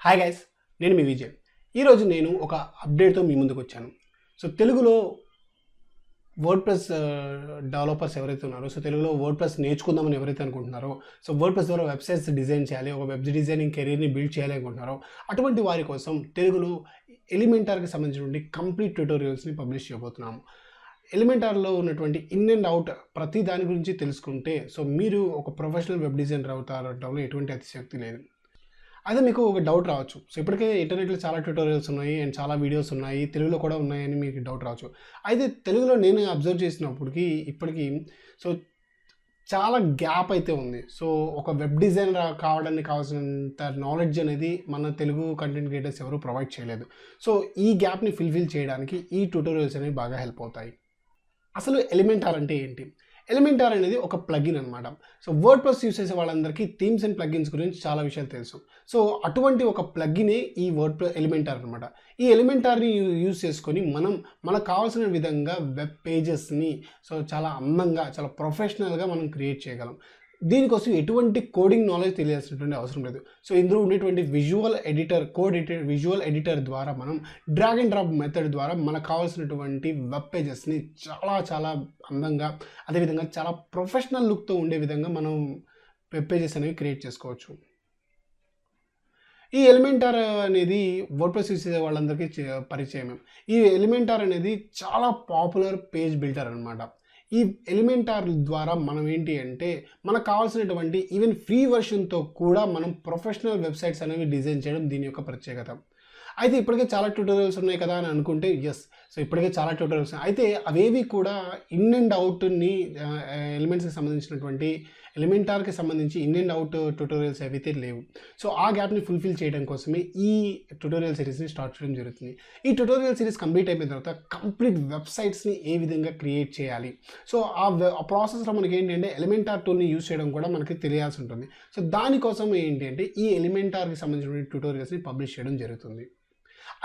Hi guys, నేను మీ విజయ్. ఈరోజు నేను ఒక అప్డేట్తో మీ ముందుకు వచ్చాను. సో తెలుగులో వర్డ్ప్రెస్ డెవలపర్స్ ఎవరైతే ఉన్నారో, సో తెలుగులో వర్డ్ప్రెస్ నేర్చుకుందామని ఎవరైతే అనుకుంటున్నారో, సో వర్డ్ప్రెస్ ద్వారా వెబ్సైట్స్ డిజైన్ చేయాలి, ఒక వెబ్ డిజైనింగ్ కెరీర్ని బిల్డ్ చేయాలి అనుకుంటున్నారో, అటువంటి వారి కోసం తెలుగులో ఎలిమెంటార్కి సంబంధించినటువంటి కంప్లీట్ ట్యూటోరియల్స్ని పబ్లిష్ చేయబోతున్నాము. ఎలిమెంటార్లో ఉన్నటువంటి ఇన్ అండ్ అవుట్ ప్రతి దాని గురించి తెలుసుకుంటే, సో మీరు ఒక ప్రొఫెషనల్ వెబ్ డిజైనర్ అవుతారటంలో ఎటువంటి అతిశయోక్తి లేదు. అదే మీకు ఒక డౌట్ రావచ్చు. సో ఇప్పటికే ఇంటర్నెట్లో చాలా ట్యూటోరియల్స్ ఉన్నాయి అండ్ చాలా వీడియోస్ ఉన్నాయి, తెలుగులో కూడా ఉన్నాయని మీకు డౌట్ రావచ్చు. అయితే తెలుగులో నేను అబ్జర్వ్ చేసినప్పటికీ ఇప్పటికీ సో చాలా గ్యాప్ అయితే ఉంది. సో ఒక వెబ్ డిజైనర్ కావడానికి కావాల్సినంత నాలెడ్జ్ అనేది మన తెలుగు కంటెంట్ క్రియేటర్స్ ఎవరు ప్రొవైడ్ చేయలేదు. సో ఈ గ్యాప్ని ఫిల్ఫిల్ చేయడానికి ఈ ట్యూటోరియల్స్ అనేవి బాగా హెల్ప్ అవుతాయి. అసలు ఎలిమెంటార్ అంటే ఏంటి? ఎలిమెంటార్ అనేది ఒక ప్లగిన్ అనమాట. సో వర్డ్ప్రెస్ యూస్ చేసే వాళ్ళందరికీ థీమ్స్ అండ్ ప్లగిన్స్ గురించి చాలా విషయాలు తెలుసు. సో అటువంటి ఒక ప్లగినే ఈ వర్డ్ప్రెస్ ఎలిమెంటార్ అనమాట. ఈ ఎలిమెంటార్ని యూజ్ చేసుకొని మనకు కావాల్సిన విధంగా వెబ్ పేజెస్ని సో చాలా అందంగా, చాలా ప్రొఫెషనల్గా మనం క్రియేట్ చేయగలం. దీనికోసం ఎటువంటి కోడింగ్ నాలెడ్జ్ తెలియాల్సినటువంటి అవసరం లేదు. సో ఇందులో ఉండేటువంటి విజువల్ ఎడిటర్ ద్వారా మనం డ్రాగ్ అండ్ డ్రాప్ మెథడ్ ద్వారా మనకు కావాల్సినటువంటి వెబ్ పేజెస్ని చాలా చాలా అందంగా, అదేవిధంగా చాలా ప్రొఫెషనల్ లుక్తో ఉండే విధంగా మనం వెబ్ పేజెస్ అనేవి క్రియేట్ చేసుకోవచ్చు. ఈ ఎలిమెంటార్ అనేది వర్డ్ప్రెస్ యూస్ చేసే వాళ్ళందరికీ పరిచయమే. ఈ ఎలిమెంటార్ అనేది చాలా పాపులర్ పేజ్ బిల్డర్ అనమాట. ఈ ఎలిమెంటార్ ద్వారా మనం ఏంటి అంటే మనకు కావాల్సినటువంటి ఈవెన్ ఫ్రీ వెర్షన్తో కూడా మనం ప్రొఫెషనల్ వెబ్సైట్స్ అనేవి డిజైన్ చేయడం దీని యొక్క ప్రత్యేకత. అయితే ఇప్పటికే చాలా ట్యూటోరియల్స్ ఉన్నాయి కదా అని అనుకుంటే ఎస్, సో ఇప్పటికే చాలా ట్యూటోరియల్స్ ఉన్నాయి. అయితే అవేవి కూడా ఇన్ అండ్ అవుట్ని ఎలిమెంటార్కి సంబంధించి ఇన్ అండ్ అవుట్ ట్యూటోరియల్స్ ఏవైతే లేవు. సో ఆ గ్యాప్ని ఫుల్ఫిల్ చేయడం కోసమే ఈ ట్యూటోరియల్ సిరీస్ని స్టార్ట్ చేయడం జరుగుతుంది. ఈ ట్యూటోరియల్ సిరీస్ కంప్లీట్ అయిపోయిన తర్వాత కంప్లీట్ వెబ్సైట్స్ని ఏ విధంగా క్రియేట్ చేయాలి, సో ఆ ప్రాసెస్లో మనకి ఏంటంటే ఎలిమెంటార్ టూల్ని యూజ్ చేయడం కూడా మనకి తెలియాల్సి ఉంటుంది. సో దానికోసం ఏంటి అంటే ఈ ఎలిమెంటార్కి సంబంధించిన ట్యూటోరియల్స్ని పబ్లిష్ చేయడం జరుగుతుంది.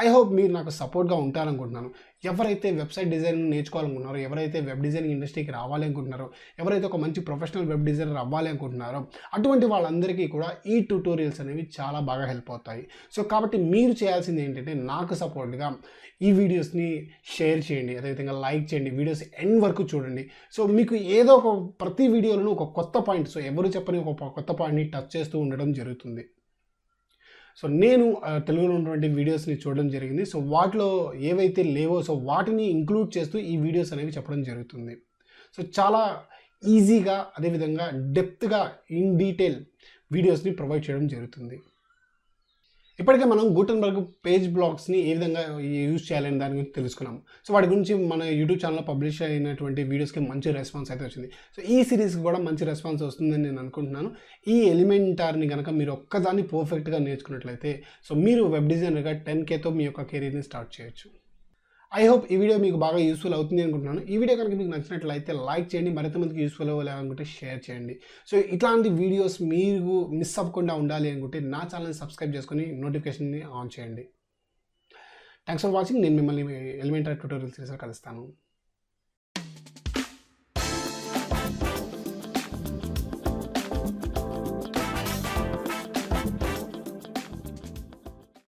ఐ హోప్ మీరు నాకు సపోర్ట్గా ఉంటారనుకుంటున్నాను. ఎవరైతే వెబ్సైట్ డిజైనింగ్ నేర్చుకోవాలనుకుంటున్నారో, ఎవరైతే వెబ్ డిజైనింగ్ ఇండస్ట్రీకి రావాలి అనుకుంటున్నారో, ఎవరైతే ఒక మంచి ప్రొఫెషనల్ వెబ్ డిజైనర్ అవ్వాలి అనుకుంటున్నారో, అటువంటి వాళ్ళందరికీ కూడా ఈ ట్యూటోరియల్స్ అనేవి చాలా బాగా హెల్ప్ అవుతాయి. సో కాబట్టి మీరు చేయాల్సింది ఏంటంటే నాకు సపోర్ట్గా ఈ వీడియోస్ని షేర్ చేయండి, అదేవిధంగా లైక్ చేయండి, వీడియోస్ ఎండ్ వరకు చూడండి. సో మీకు ఏదో ఒక ప్రతి వీడియోలోనూ ఒక కొత్త పాయింట్, సో ఎవరు చెప్పని ఒక కొత్త పాయింట్ని టచ్ చేస్తూ ఉండడం జరుగుతుంది. సో నేను తెలుగులో ఉన్నటువంటి వీడియోస్ని చూడడం జరిగింది. సో వాటిలో ఏవైతే లేవో సో వాటిని ఇంక్లూడ్ చేస్తూ ఈ వీడియోస్ అనేవి చెప్పడం జరుగుతుంది. సో చాలా ఈజీగా, అదేవిధంగా డెప్త్గా, ఇన్ డీటెయిల్ వీడియోస్ని ప్రొవైడ్ చేయడం జరుగుతుంది. ఇప్పటికే మనం గుటెన్బర్గ్ పేజ్ బ్లాగ్స్ని ఏ విధంగా యూజ్ చేయాలని దాని గురించి తెలుసుకున్నాం. సో వాటి గురించి మన యూట్యూబ్ ఛానల్లో పబ్లిష్ అయినటువంటి వీడియోస్కి మంచి రెస్పాన్స్ అయితే వచ్చింది. సో ఈ సిరీస్కి కూడా మంచి రెస్పాన్స్ వస్తుందని నేను అనుకుంటున్నాను. ఈ ఎలిమెంటార్ని కనుక మీరు ఒక్కదాన్ని పర్ఫెక్ట్గా నేర్చుకున్నట్లయితే సో మీరు వెబ్ డిజైనర్గా 10Kతో మీ యొక్క కెరీర్ని స్టార్ట్ చేయొచ్చు. ఐ హోప్ ఈ వీడియో మీకు బాగా యూస్ఫుల్ అవుతుంది అనుకుంటున్నాను. ఈ వీడియో కనుక మీకు నచ్చినట్లయితే లైక్ చేయండి, మరింత మందికి యూస్ఫుల్ అవ్వాలనుకుంటే షేర్ చేయండి. సో ఇట్లాంటి వీడియోస్ మీరు మిస్ అవ్వకుండా ఉండాలి అనుకుంటే నా ఛానల్ని సబ్స్క్రైబ్ చేసుకొని నోటిఫికేషన్ని ఆన్ చేయండి. Thanks for watching. నేను మిమ్మల్ని ఎలిమెంటరీ ట్యూటోరియల్ సిరీస్లో కలుస్తాను.